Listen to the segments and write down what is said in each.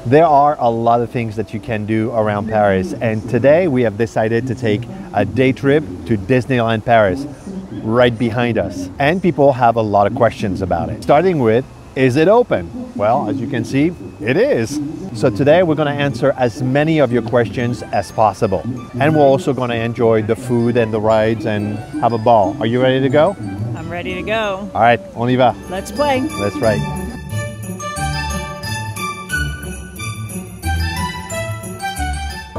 There are a lot of things that you can do around Paris, and today we have decided to take a day trip to Disneyland Paris, right behind us. And people have a lot of questions about it. Starting with, is it open? Well, as you can see, it is. So today we're going to answer as many of your questions as possible. And we're also going to enjoy the food and the rides and have a ball. Are you ready to go? I'm ready to go. All right, on y va. Let's play. That's right.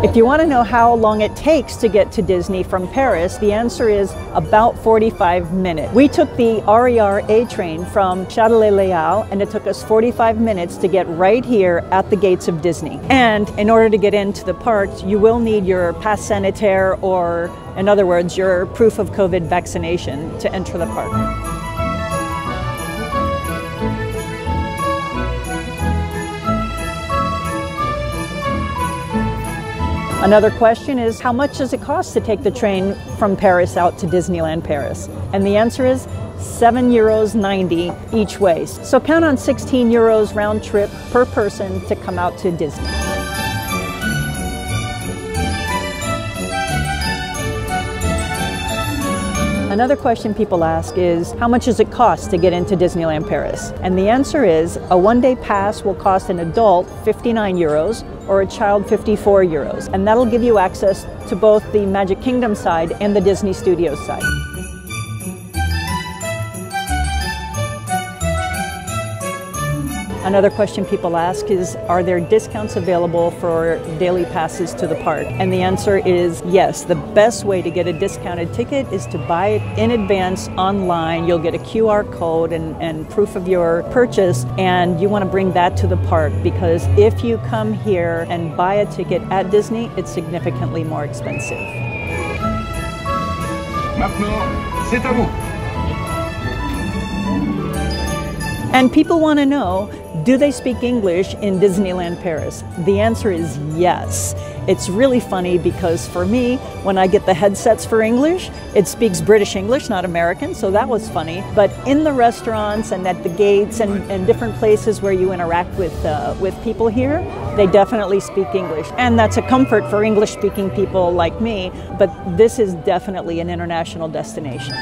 If you want to know how long it takes to get to Disney from Paris, the answer is about 45 minutes. We took the RER A train from Châtelet-Léal, and it took us 45 minutes to get right here at the gates of Disney. And in order to get into the parks, you will need your pass sanitaire, or in other words, your proof of COVID vaccination to enter the park. Another question is, how much does it cost to take the train from Paris out to Disneyland Paris? And the answer is €7.90 each way. So count on €16 round trip per person to come out to Disney. Another question people ask is, how much does it cost to get into Disneyland Paris? And the answer is, a one-day pass will cost an adult €59 or a child €54. And that'll give you access to both the Magic Kingdom side and the Disney Studios side. Another question people ask is, are there discounts available for daily passes to the park? And the answer is yes. The best way to get a discounted ticket is to buy it in advance online. You'll get a QR code and proof of your purchase, and you want to bring that to the park, because if you come here and buy a ticket at Disney, it's significantly more expensive. Maintenant, c'est à vous. And people want to know, do they speak English in Disneyland Paris? The answer is yes. It's really funny because for me, when I get the headsets for English, it speaks British English, not American, so that was funny. But in the restaurants and at the gates and different places where you interact with people here, they definitely speak English. And that's a comfort for English-speaking people like me, but this is definitely an international destination.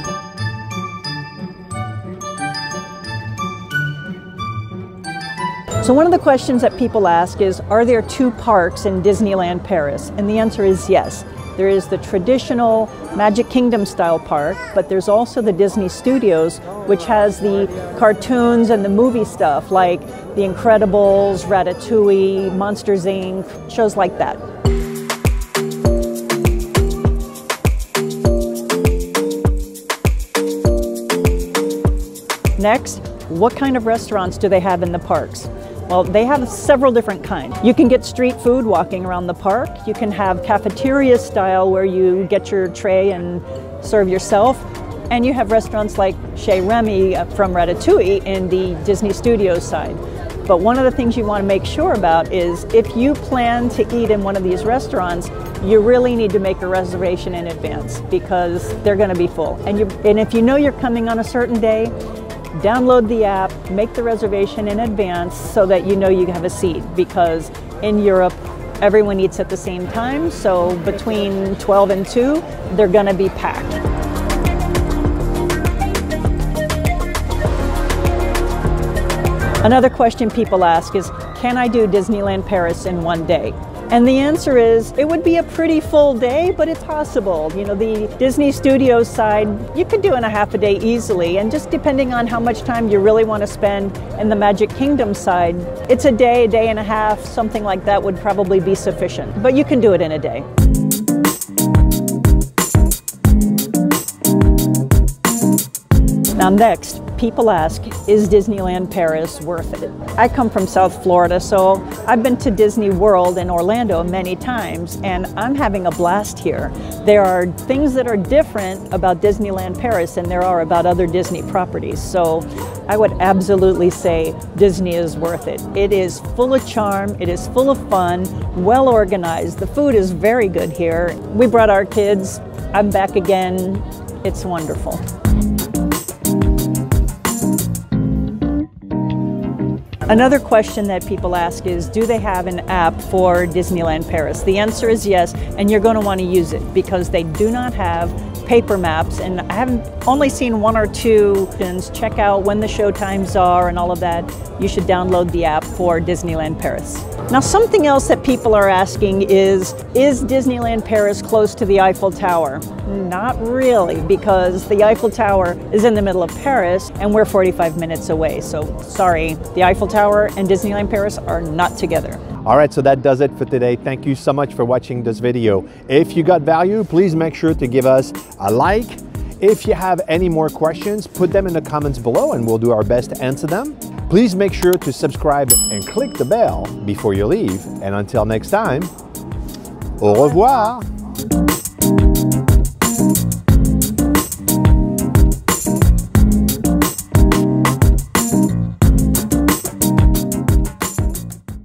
So one of the questions that people ask is, are there two parks in Disneyland Paris? And the answer is yes. There is the traditional Magic Kingdom style park, but there's also the Disney Studios, which has the cartoons and the movie stuff like The Incredibles, Ratatouille, Monsters Inc., shows like that. Next, what kind of restaurants do they have in the parks? Well, they have several different kinds. You can get street food walking around the park. You can have cafeteria style where you get your tray and serve yourself. And you have restaurants like Chez Remy from Ratatouille in the Disney Studios side. But one of the things you want to make sure about is, if you plan to eat in one of these restaurants, you really need to make a reservation in advance, because they're going to be full. And if you know you're coming on a certain day, download the app, make the reservation in advance so that you know you have a seat, because in Europe, everyone eats at the same time, so between 12 and 2, they're going to be packed. Another question people ask is, can I do Disneyland Paris in one day? And the answer is, it would be a pretty full day, but it's possible. You know, the Disney Studios side, you could do in a half a day easily, and just depending on how much time you really want to spend in the Magic Kingdom side, it's a day and a half, something like that would probably be sufficient. But you can do it in a day. Now next, people ask, is Disneyland Paris worth it? I come from South Florida, so I've been to Disney World in Orlando many times, and I'm having a blast here. There are things that are different about Disneyland Paris than there are about other Disney properties, so I would absolutely say Disney is worth it. It is full of charm, it is full of fun, well organized. The food is very good here. We brought our kids. I'm back again. It's wonderful. Another question that people ask is, do they have an app for Disneyland Paris? The answer is yes, and you're going to want to use it because they do not have paper maps, and I haven't only seen one or two. Check out when the show times are and all of that. You should download the app for Disneyland Paris. Now, something else that people are asking is Disneyland Paris close to the Eiffel Tower? Not really, because the Eiffel Tower is in the middle of Paris and we're 45 minutes away. So sorry, the Eiffel Tower and Disneyland Paris are not together. All right, so that does it for today. Thank you so much for watching this video. If you got value, please make sure to give us a like. If you have any more questions, put them in the comments below and we'll do our best to answer them. Please make sure to subscribe and click the bell before you leave. And until next time, au revoir.